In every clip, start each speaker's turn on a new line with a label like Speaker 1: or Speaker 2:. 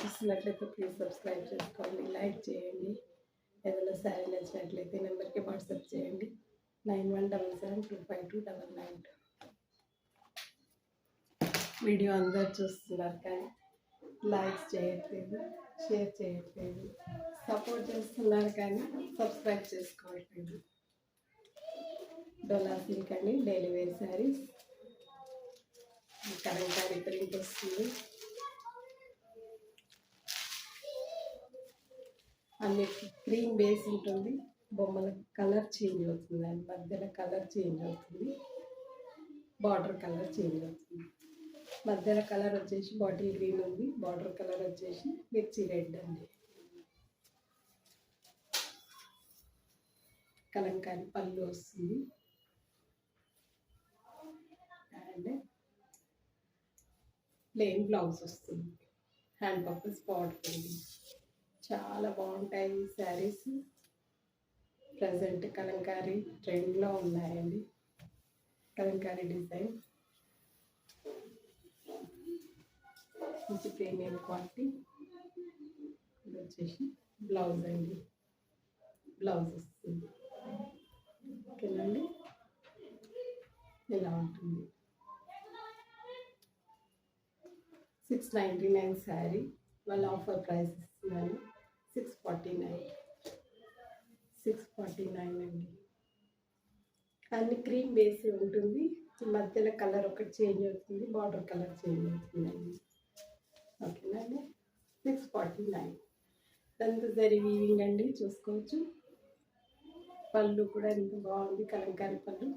Speaker 1: చూస్తున్నట్లయితే please subscribe చేసుకోండి, like చేయండి. ఏదైనా శారీ నచ్చినట్లయితే నెంబర్కి వాట్సాప్ చేయండి 9177252992. వీడియో అందరు చూస్తున్నారు కానీ లైక్స్ చేయట్లేదు, షేర్ చేయట్లేదు, సపోర్ట్ చేస్తున్నారు కానీ సబ్స్క్రైబ్ చేసుకోవట్లేదు. డోలా సిల్క్ అండి, daily wear saris. Kalamkari print వస్తుంది. అన్నిటికీ క్రీమ్ బేస్ ఉంటుంది. బొమ్మల కలర్ చేంజ్ అవుతుంది, దాని మధ్యలో కలర్ చేంజ్ అవుతుంది, బార్డర్ కలర్ చేంజ్ అవుతుంది. మధ్యలో కలర్ వచ్చేసి బాటిల్ గ్రీన్ ఉంది, బార్డర్ కలర్ వచ్చేసి మిర్చి రెడ్ అండి. కలంకారీ పళ్ళు వస్తుంది అండ్ ప్లెయిన్ బ్లౌజ్ వస్తుంది. హ్యాండ్ పర్పస్ బార్డర్ ఉంది. చాలా బాగుంటాయి ఈ శారీస్. ప్రజెంట్ కలంకారీ ట్రెండ్లో ఉన్నాయండి. కలంకారీ డిజైన్ మంచి ప్రీమియం క్వాలిటీ. ఇది వచ్చేసి బ్లౌజ్ అండి, బ్లౌజ్ వస్తుంది. ఓకేనండి, ఇలా ఉంటుంది. 699 శారీ. వాళ్ళ ఆఫర్ ప్రైస్ ఇస్తున్నాను 649 అండి. అన్ని క్రీమ్ బేస్ ఉంటుంది. మధ్యలో కలర్ ఒకటి చేంజ్ అవుతుంది, బార్డర్ కలర్ చేంజ్ అవుతుందండి. ఓకేనండి, 649. దాంతో జరీ వీవింగ్ అండి, చూసుకోవచ్చు. పళ్ళు కూడా ఎంత బాగుంది, కలంకారీ పళ్ళు.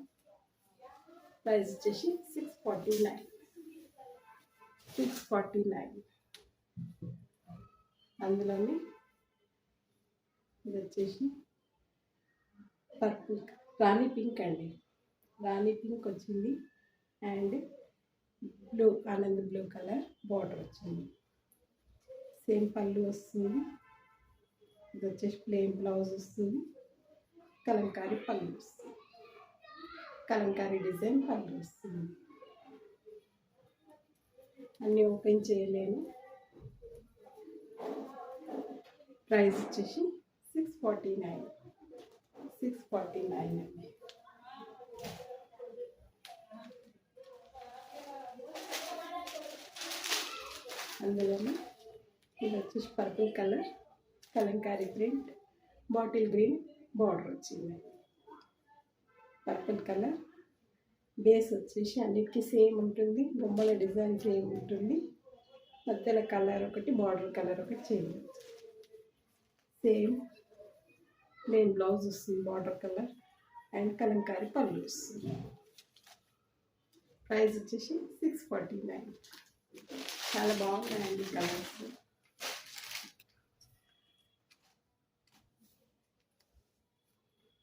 Speaker 1: ప్రైస్ వచ్చేసి 649. అందులోని ఇది వచ్చేసి పర్పుల్, రాణి పింక్ అండి. రాణి పింక్ వచ్చింది and blue, Anand blue colour border వచ్చింది. సేమ్ పళ్ళు వస్తుంది. ఇది వచ్చేసి ప్లెయిన్ బ్లౌజ్ వస్తుంది. కలంకారీ పళ్ళు వస్తుంది, కలంకారీ డిజైన్ పళ్ళు వస్తుంది. అన్నీ ఓపెన్ చేయలేను. ప్రైస్ వచ్చేసి 649 అండి. అందులోనే ఇది వచ్చేసి purple colour, Kalamkari print, bottle green border వచ్చింది. పర్పుల్ కలర్ బేస్ వచ్చేసి అన్నిటికీ సేమ్ ఉంటుంది. బొమ్మల డిజైన్ సేమ్ ఉంటుంది. మధ్యలో కలర్ ఒకటి, బార్డర్ కలర్ ఒకటి చేంజ్ అవుతుంది. సేమ్ ప్లెయిన్ బ్లౌజ్ వస్తుంది, బార్డర్ కలర్ అండ్ కలంకారీ పళ్ళు వస్తుంది. ప్రైస్ వచ్చేసి 649. చాలా బాగున్నాయండి కలర్స్.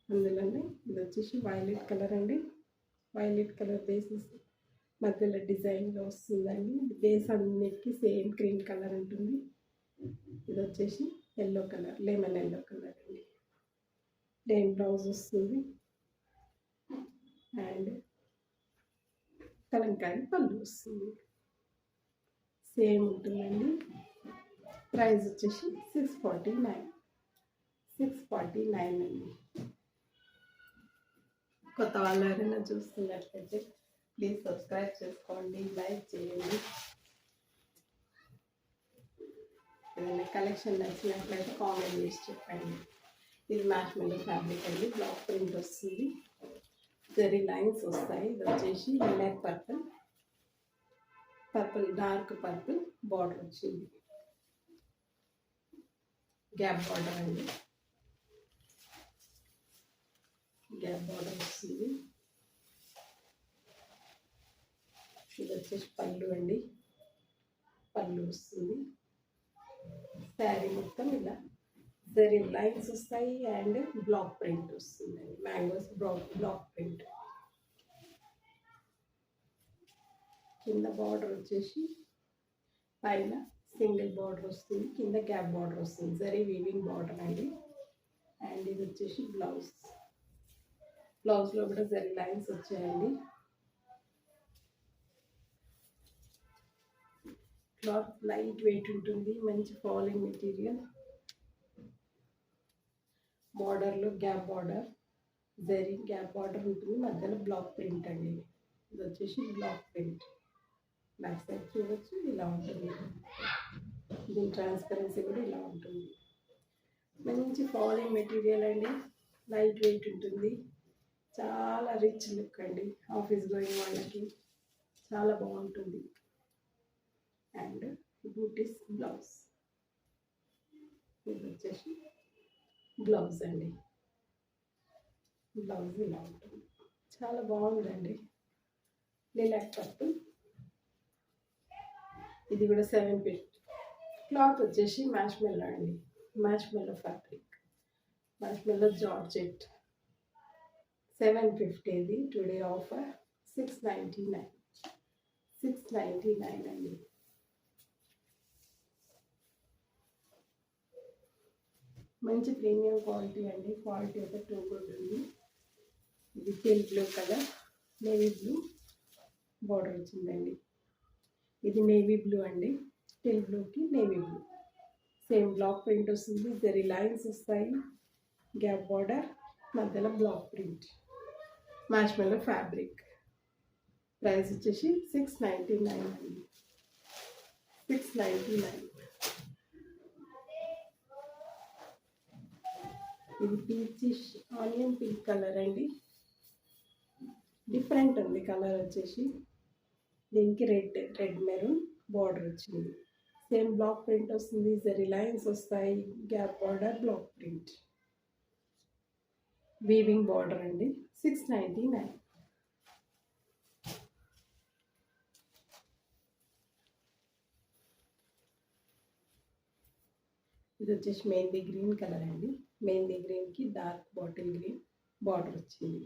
Speaker 1: అందులోనే ఇది వచ్చేసి వైలెట్ కలర్ అండి. వైలెట్ కలర్ బేసెస్ మధ్యలో డిజైన్లో వస్తుందండి. బేస్ అన్నిటికీ సేమ్ క్రీమ్ కలర్ ఉంటుంది. ఇది వచ్చేసి yellow colour, lemon yellow colour అండి. ప్లెయిన్ బ్లౌజ్ వస్తుంది అండ్ కలంకారీ పళ్ళు వస్తుంది. సేమ్ ఉంటుందండి. ప్రైస్ వచ్చేసి 649 అండి. కొత్త వాళ్ళు ఎవరైనా చూస్తున్నట్లయితే ప్లీజ్ సబ్స్క్రైబ్ చేసుకోండి, లైక్ చేయండి. ఏదైనా కలెక్షన్ నచ్చినట్లయితే కామెంట్ చేసి చెప్పండి. ఇది మ్యాష్మెల్లో ఫ్యాబ్రిక్ అండి. బ్లాక్ ప్రింట్ వస్తుంది, జరీ లైన్స్ వస్తాయి. ఇది వచ్చేసి light purple dark purple border వచ్చింది. గ్యాప్ బార్డర్ అండి, గ్యాప్ బార్డర్ వస్తుంది. ఇది వచ్చేసి పళ్ళు అండి, పళ్ళు వస్తుంది. శారీ మొత్తం ఇలా జరీ లైన్స్ వస్తాయి అండ్ బ్లాక్ ప్రింట్ వస్తుంది. Mangoes block print. కింద బార్డర్ వచ్చేసి పైన సింగిల్ బార్డర్ వస్తుంది, కింద గ్యాప్ బార్డర్ వస్తుంది. జరీ వీవింగ్ బార్డర్ అండి. అండ్ ఇది వచ్చేసి బ్లౌజ్లో కూడా జరీ లైన్స్ వచ్చాయండి. క్లాత్ లైట్ వెయిట్ ఉంటుంది, మంచి ఫాలింగ్ మెటీరియల్. బార్డర్లో gap border, zari gap border ఉంటుంది, మధ్యలో బ్లాక్ ప్రింట్ అండి. ఇది వచ్చేసి బ్లాక్ ప్రింట్. బ్యాక్ సైడ్ చూడొచ్చు, ఇలా ఉంటుంది. దీని ట్రాన్స్పరెన్సీ కూడా ఇలా ఉంటుంది. మంచి ఫాలింగ్ మెటీరియల్ అండి, లైట్ వెయిట్ ఉంటుంది, చాలా రిచ్ లుక్ అండి. ఆఫీస్ గోయింగ్ వాళ్ళకి చాలా బాగుంటుంది. అండ్ బూటీస్ బ్లౌజ్, ఇది వచ్చేసి బ్లౌజ్ అండి. బ్లౌజ్ ఇలా ఉంటుంది, చాలా బాగుందండి. లిలాక్ పట్టు, ఇది కూడా 750. క్లాత్ వచ్చేసి మ్యాష్మెల్లో అండి, మ్యాష్మెల్లో ఫ్యాబ్రిక్, మ్యాష్మెల్లో జార్జెట్. 750 ఇది. Today offer 699. 699 అండి. మంచి ప్రీమియం క్వాలిటీ అండి, క్వాలిటీ అయితే టూ గుడ్ ఉంది. ఇది teal blue colour, navy blue border వచ్చిందండి. ఇది నేవీ బ్లూ అండి, టెల్ బ్లూకి navy blue. Same block print వస్తుంది, జరీ లైన్స్ వస్తాయి, గ్యాప్ బార్డర్, మధ్యలో block print, marshmallow fabric. Price వచ్చేసి 699 అండి, 699. ఇది పీచిష్ ఆనియన్ పింక్ కలర్ అండి, డిఫరెంట్ ఉంది కలర్ వచ్చేసి. దీనికి రెడ్ మెరూన్ బార్డర్ వచ్చింది, సేమ్ బ్లాక్ ప్రింట్ వస్తుంది, జరీ లైన్స్ వస్తాయి, gap border, block print, weaving border అండి. 699. ఇది వచ్చేసి మెహందీ గ్రీన్ కలర్ అండి, మెహందీ గ్రీన్కి డార్క్ బాటిల్ గ్రీన్ బార్డర్ వచ్చింది,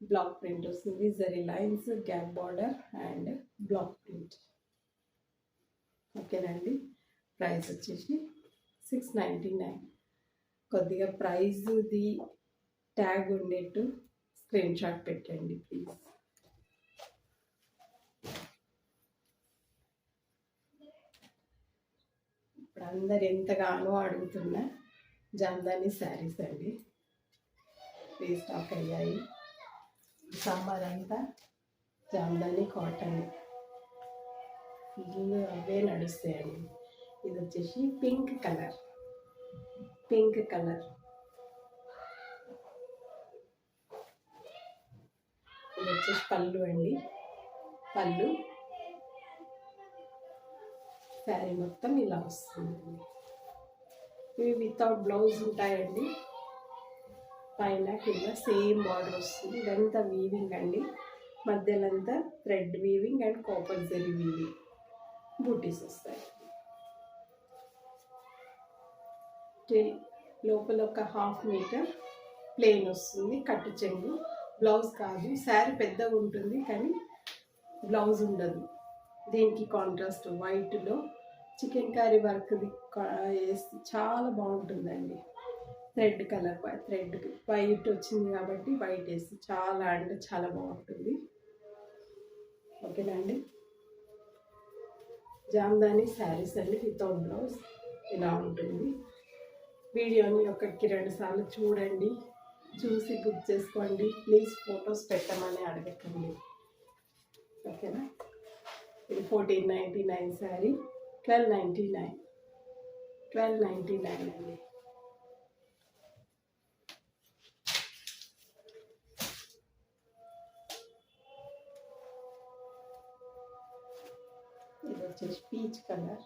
Speaker 1: బ్లాక్ ప్రింట్ వస్తుంది, zari lines, gap border and block print. ఓకేనండి. ప్రైస్ వచ్చేసి 699. కొద్దిగా ప్రైజ్ది ట్యాగ్ ఉండేట్టు స్క్రీన్ షాట్ పెట్టండి ప్లీజ్. ఇప్పుడు అందరు ఎంతగానో అడుగుతున్న జామ్దాని శారీస్ అండి, రీస్టాక్ అయ్యాయి. సమ్మర్ అంతా జామ్దాని కాటన్ ఫుల్ అవే నడుస్తాయండి. ఇది వచ్చేసి పింక్ కలర్, పింక్ కలర్. ఇది వచ్చేసి పళ్ళు అండి, పళ్ళు. శారీ మొత్తం ఇలా వస్తుందండి. ఇవి వితౌట్ బ్లౌజ్ ఉంటాయండి, పైన కింద సేమ్ బార్డర్ వస్తుంది. ఇదంతా వీవింగ్ అండి, మధ్యలో అంతా thread weaving and copper zari weaving, బూటీస్ వస్తాయి. లోపల ఒక 1/2 మీటర్ ప్లెయిన్ వస్తుంది, కట్టు చెంగు. బ్లౌజ్ కాదు, శారీ పెద్దగా ఉంటుంది కానీ బ్లౌజ్ ఉండదు. దీనికి కాంట్రాస్ట్ వైట్లో చికెన్ కర్రీ వర్క్ది వేస్తే చాలా బాగుంటుందండి. థ్రెడ్ కలర్, థ్రెడ్ వైట్ వచ్చింది కాబట్టి వైట్ వేస్తే చాలా అంటే చాలా బాగుంటుంది. ఓకేనండి. జామ్దాని శారీస్ అండి వితౌట్ బ్లౌజ్ ఇలా ఉంటుంది. వీడియోని 1-2 సార్లు చూడండి, చూసి బుక్ చేసుకోండి ప్లీజ్. ఫొటోస్ పెట్టమని అడగకండి, ఓకేనా. ఇది 1499 శారీ, 1299. 1299 అండి. ఇది వచ్చేసి పీచ్ కలర్,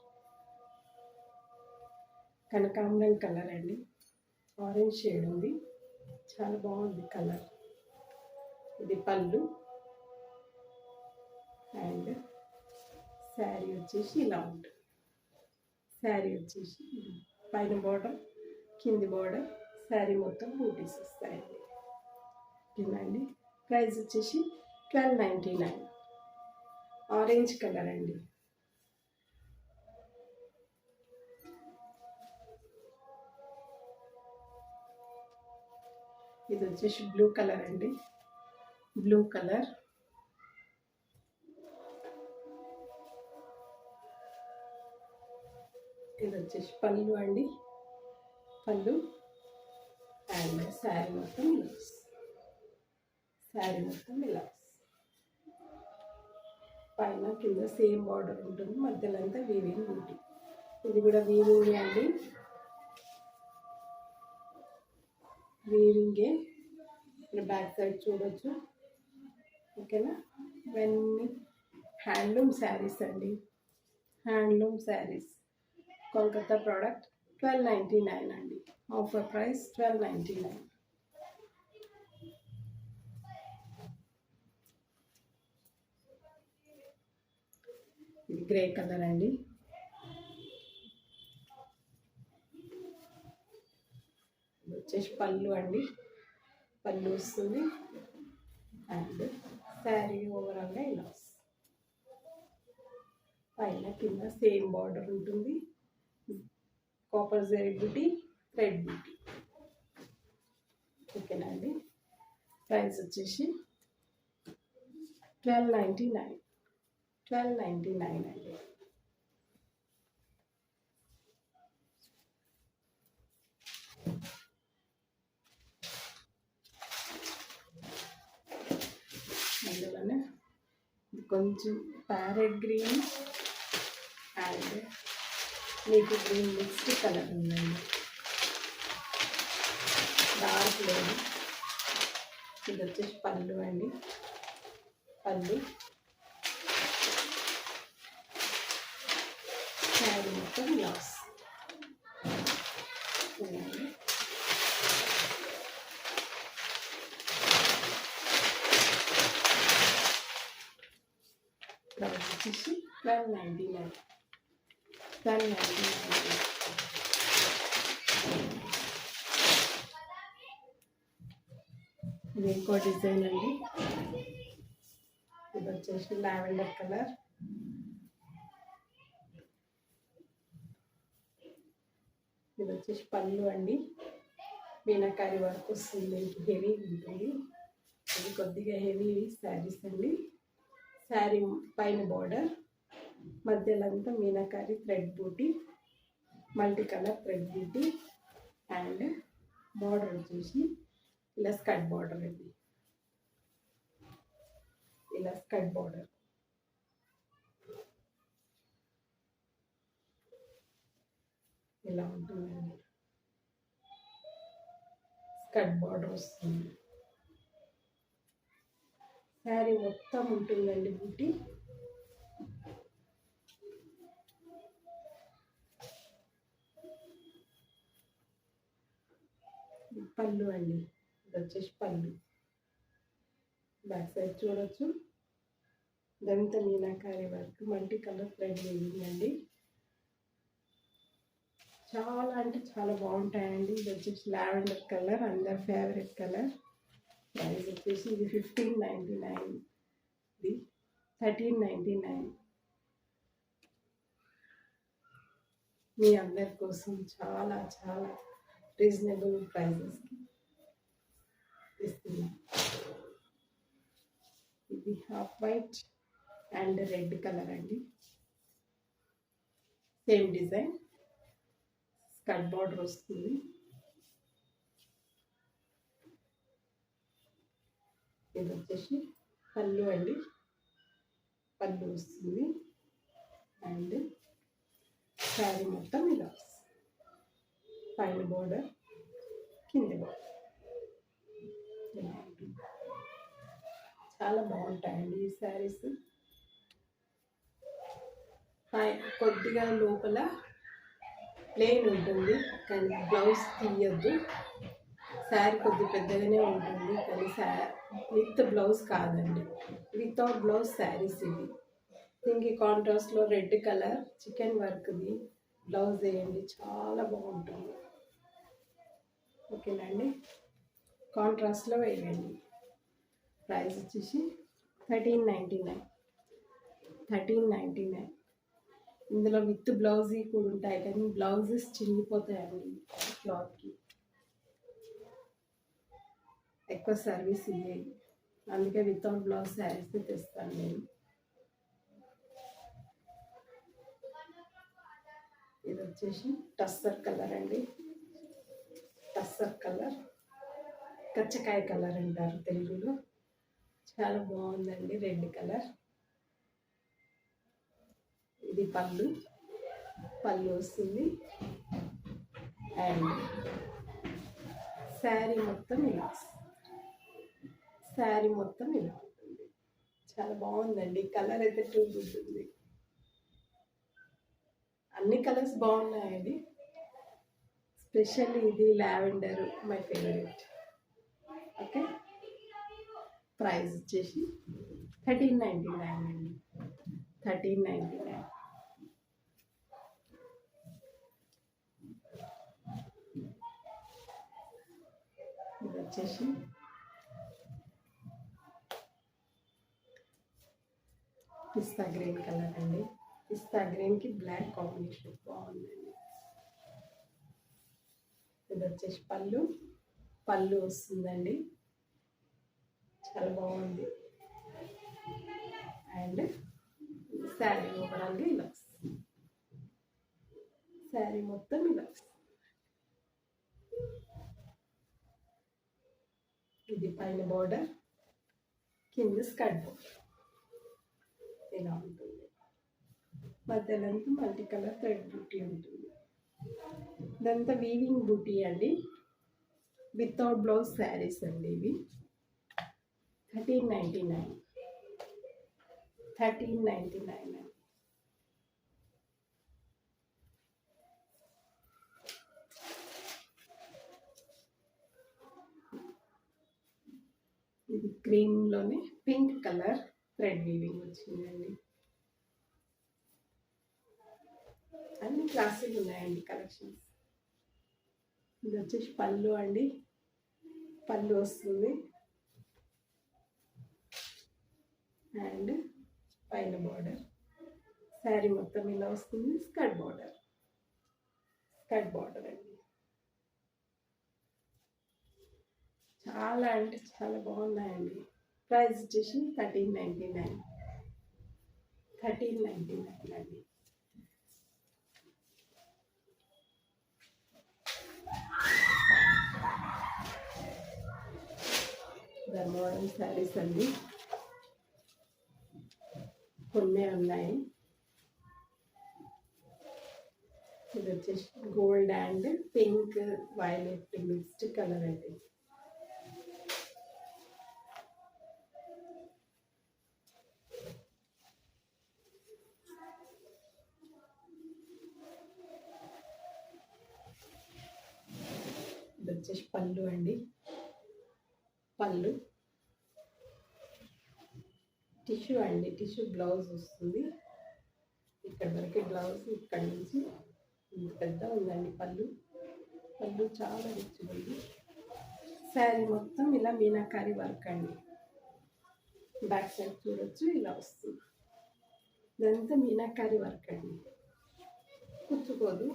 Speaker 1: కనకాంబరం కలర్ అండి, ఆరెంజ్ షేడ్ ఉంది, చాలా బాగుంది కలర్. ఇది పళ్ళు అండ్ శారీ వచ్చేసి ఇలా ఉంటుంది. శారీ వచ్చేసి పైన బార్డర్, కింది బార్డర్, శారీ మొత్తం బూటీస్ వస్తాయండి. ఓకేనండి. ప్రైస్ వచ్చేసి 1299. ఆరెంజ్ కలర్ అండి. ఇది వచ్చేసి బ్లూ కలర్ అండి, బ్లూ కలర్. ఇది వచ్చేసి పళ్ళు అండి, పళ్ళు అండ్ శారీ మొత్తం బ్లౌజ్, శారీ మొత్తం బ్లౌజ్, పైన కింద సేమ్ బార్డర్ ఉంటుంది, మధ్యలో అంతా వీవింగ్ బూటీ. ఇది కూడా వీవింగ్ అండి, వీవింగే. బ్యాక్ సైడ్ చూడొచ్చు. ఓకేనా, ఇవన్నీ హ్యాండ్లూమ్ శారీస్ అండి, హ్యాండ్లూమ్ శారీస్. కోల్కతా ప్రోడక్ట్ 1299 అండి, ఆఫర్ ప్రైస్ 1299. ఇది గ్రే కలర్ అండి, ఇది వచ్చేసి పళ్ళు అండి, పళ్ళు వస్తుంది అండ్ శారీ ఓవరాల్గా ఇలా వస్తుంది. పైన కింద సేమ్ బార్డర్ ఉంటుంది, కాపర్ జరీ బూటీ, థ్రెడ్ బూటీ. ఓకేనా అండి, ప్రైస్ వచ్చేసి 1299, 1299 అండి. అందులోనే కొంచెం ప్యారెట్ గ్రీన్ అండ్ నీటి గ్రీన్ మిక్స్డ్ కలర్ ఉందండి, డార్క్ లేదు. ఇది వచ్చేసి పళ్ళు అండి, పళ్ళు శారీ మొత్తం బ్లౌజ్. ప్రైస్ వచ్చేసి 1299, 1299. ఇది ఇంకో డిజైన్ అండి, ఇది వచ్చేసి లావెండర్ కలర్, ఇది వచ్చేసి పళ్ళు అండి, మీనాకారి వర్క్ వస్తుంది, హెవీ ఉంటుంది. ఇది కొద్దిగా హెవీ శారీస్ అండి. శారీ పైన బార్డర్, మధ్యలో అంతా మీనాకారి థ్రెడ్ బూటీ, మల్టీ కలర్ థ్రెడ్ బూటీ అండ్ బార్డర్ వచ్చేసి ఇలా స్కర్ట్ బార్డర్ అండి, ఇలా స్కర్ట్ బార్డర్. ఇలా ఉంటుందండి, స్కర్ట్ బార్డర్ వస్తుంది. శారీ మొత్తం ఉంటుందండి బూటీ. పళ్ళు అండి, ఇది వచ్చేసి పళ్ళు. బ్యాక్ సైడ్ చూడొచ్చు, ఇదంతా meenakari work, multi colour thread weaving అండి. చాలా అంటే చాలా బాగుంటాయండి. ఇది వచ్చేసి లావెండర్ కలర్, అందరి ఫేవరెట్ కలర్. ప్రైస్ వచ్చేసి ఇది 1599, ఇది 1399. మీ అందరి కోసం చాలా చాలా రీజనబుల్ ప్రైజెస్కి ఇస్తున్నాం. ఇది half white and red colour అండి, సేమ్ డిజైన్, స్కర్ట్ బార్డర్ వస్తుంది. ఇది వచ్చేసి పళ్ళు అండి, పళ్ళు వస్తుంది అండ్ శారీ మొత్తం ఇలా వస్తుంది, పైన బార్డర్, కింద బార్డర్. చాలా బాగుంటాయండి ఈ శారీస్. కొద్దిగా లోపల ప్లెయిన్ ఉంటుంది కానీ బ్లౌజ్ తీయద్దు. శారీ కొద్ది పెద్దగానే ఉంటుంది కానీ విత్ బ్లౌజ్ కాదండి, వితౌట్ బ్లౌజ్ శారీస్ ఇవి. దీనికి కాంట్రాస్ట్లో రెడ్ కలర్ చికెన్ వర్క్ది బ్లౌజ్ వేయండి, చాలా బాగుంటుంది. ఓకేనండి, కాంట్రాస్ట్లో వేయండి. ప్రైస్ వచ్చేసి 1399, 1399. ఇందులో విత్ బ్లౌజ్ కూడా ఉంటాయి కానీ బ్లౌజెస్ చినిగిపోతాయండి, క్లాత్కి ఎక్కువ సర్వీస్ ఇవ్వేది, అందుకే వితౌట్ బ్లౌజ్ శారీస్ తెస్తాను నేను. ఇది వచ్చేసి టస్సర్ కలర్ అండి. టస్సర్ కలర్, కచ్చకాయ కలర్ అంటారు తెలుగులో. చాలా బాగుందండి రెడ్ కలర్. ఇది పళ్ళు వస్తుంది. అండ్ శారీ మొత్తం ఇలా ఉంటుంది. చాలా బాగుందండి. కలర్ అయితే టూ గుడ్ ఉంది. అన్ని కలర్స్ బాగున్నాయండి. స్పెషల్లీ ఇది lavender my favourite. Okay, price వచ్చేసి 1399 అండి. 1399. ఇది వచ్చేసి పిస్తా గ్రీన్ కలర్ అండి. పిస్తా గ్రీన్కి బ్లాక్ కాంబినేషన్ బాగుందండి. ఇది వచ్చేసి పళ్ళు వస్తుందండి. చాలా బాగుంది. అండ్ శారీ ఓవరాల్గా ఇలా వస్తుంది. శారీ మొత్తం ఇలా వస్తుంది. ఇది పైన బార్డర్, కింద స్కర్ట్ బార్డర్ ఇలా ఉంటుంది. మధ్యలో మల్టీ కలర్ థ్రెడ్ బూటీ ఉంటుంది. ఇదంతా వీవింగ్ బూటీ అండి. వితౌట్ బ్లౌజ్ శారీస్ అండి ఇవి. 1399 అండి. ఇది క్రీమ్లోనే పింక్ కలర్ థ్రెడ్ వీవింగ్ వచ్చిందండి. అన్ని క్లాసులు ఉన్నాయండి కలెక్షన్స్. ఇది వచ్చేసి పళ్ళు అండి. పళ్ళు వస్తుంది. అండ్ పైన బార్డర్, శారీ మొత్తం ఇలా వస్తుంది. స్కర్ట్ బార్డర్ అండి. చాలా అంటే చాలా బాగున్నాయండి. ప్రైస్ వచ్చేసి 1399 అండి. ధర్మవరం శారీస్ అండి. కొన్ని ఉన్నాయి. ఇది వచ్చేసి gold and pink violet mixed colour అండి. ఇది వచ్చేసి పళ్ళు అండి. పళ్ళు టిష్యూ అండి. టిష్యూ బ్లౌజ్ వస్తుంది. ఇక్కడ వరకు బ్లౌజ్, ఇక్కడ నుంచి ఇంత పెద్ద ఉందండి పళ్ళు చాలా రిచ్ ఉంది. శారీ మొత్తం ఇలా మీనాకారి వర్క్ అండి. బ్యాక్ సైడ్ చూడొచ్చు, ఇలా వస్తుంది. ఇదంతా మీనాకారి వర్క్ అండి. కుచ్చుకోదు,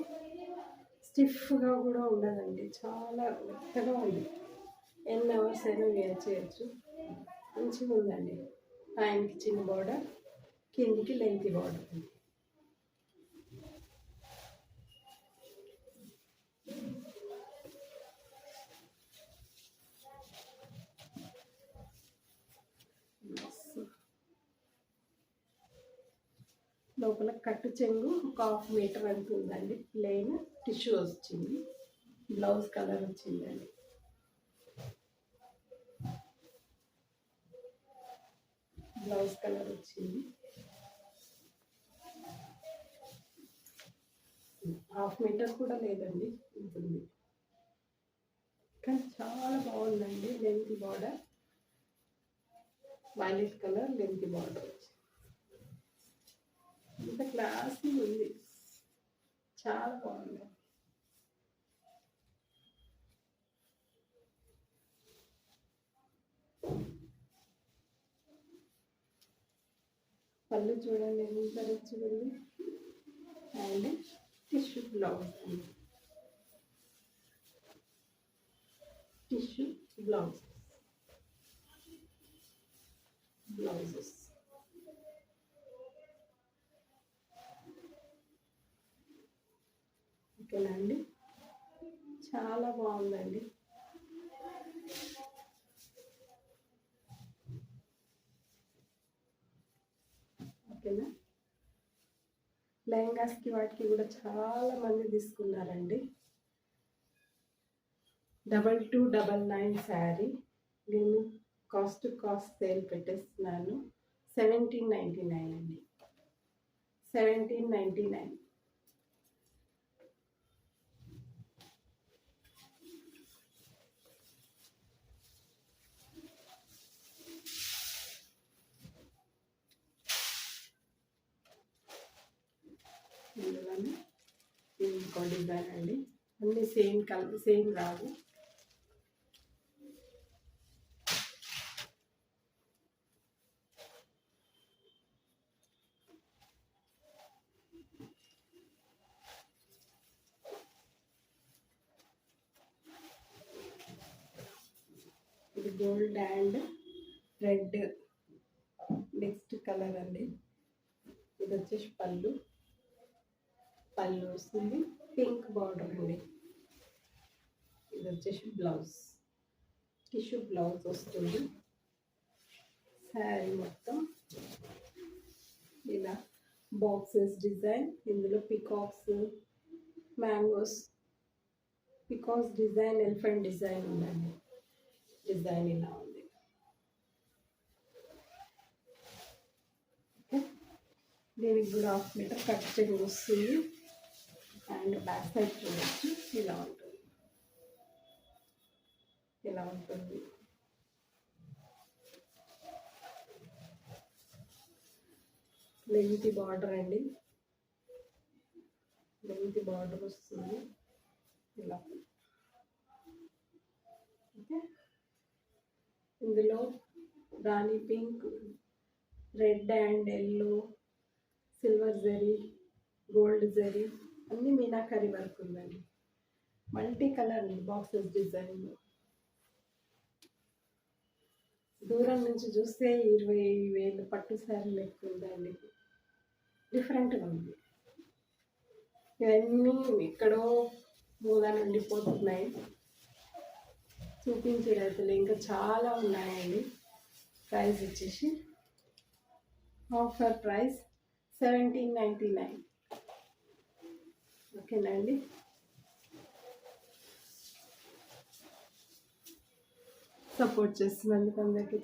Speaker 1: స్టిఫ్గా కూడా ఉండదండి. చాలా మెత్తగా ఉంది. ఎన్ని అవర్స్ అయినా వేర్ చేయొచ్చు. మంచిగా ఉందండి. పైనకి చిన్న బార్డర్, కిందికి లెంతీ బార్డర్ ఉంది. లోపల కట్టు చెంగు 1/2 మీటర్ అంత ఉందండి. ప్లెయిన్ టిష్యూ వచ్చింది. బ్లౌజ్ కలర్ వచ్చిందండి. బ్లౌజ్ కలర్ వచ్చింది. 1/2 మీటర్ కూడా లేదండి, ఉంటుంది. కానీ చాలా బాగుందండి. Lengthy border, violet colour lengthy border వచ్చింది. ఇంత క్లాసీ ఉంది. చాలా బాగుంది. పళ్ళు చూడండి ఎంత రిచ్గా ఉంది. అండ్ టిష్యూ బ్లౌజ్ అండి. Tissue blouses. ఓకేనా అండి, చాలా బాగుందండి. ఓకేనా, లెహంగాస్కి వాటికి కూడా చాలా మంది తీసుకున్నారండి. 2299 శారీ నేను కాస్ట్ సేల్ పెట్టేస్తున్నాను. 1799 అండి, 1799. ఇందులోనే ఇంకో డిజైన్ అండి, అన్నీ సేమ్ కలర్, సేమ్ రావు. ఇది gold and red next colour అండి. ఇది వచ్చేసి పళ్ళు వస్తుంది, పింక్ బార్డర్ అండి. ఇది వచ్చేసి బ్లౌజ్, టిష్యూ బ్లౌజ్ వస్తుంది. శారీ మొత్తం ఇలా బాక్సెస్ డిజైన్, ఇందులో peacocks, mangoes, peacocks design, elephant design ఉందండి. డిజైన్ ఇలా ఉంది. ఓకే, దీనికి కూడా 1/2 మీటర్ కట్ చెంగు వస్తుంది. అండ్ బ్యాక్ సైడ్ చూడవచ్చు, ఇలా ఉంటుంది. ఇలా ఉంటుంది. లెంత్ బార్డర్ అండి, లెంత్ బార్డర్ వస్తుంది ఇలా. ఓకే, ఇందులో రాణి pink, red and yellow, silver zari, gold zari అన్నీ మీనాకరీ వర్క్ ఉందండి. మల్టీ కలర్ బాక్సెస్ డిజైన్లో. దూరం నుంచి చూస్తే 20,000 పట్టు శారీ లెక్క ఉందండి, డిఫరెంట్గా ఉంది. ఇవన్నీ ఎక్కడో మూలా ఉండిపోతున్నాయి, చూపించే రైతులు ఇంకా చాలా ఉన్నాయండి. ప్రైస్ వచ్చేసి ఆఫర్ ప్రైస్ 1799. ఓకేనా అండి, సపోర్ట్ చేస్తున్నందుకు అందరికీ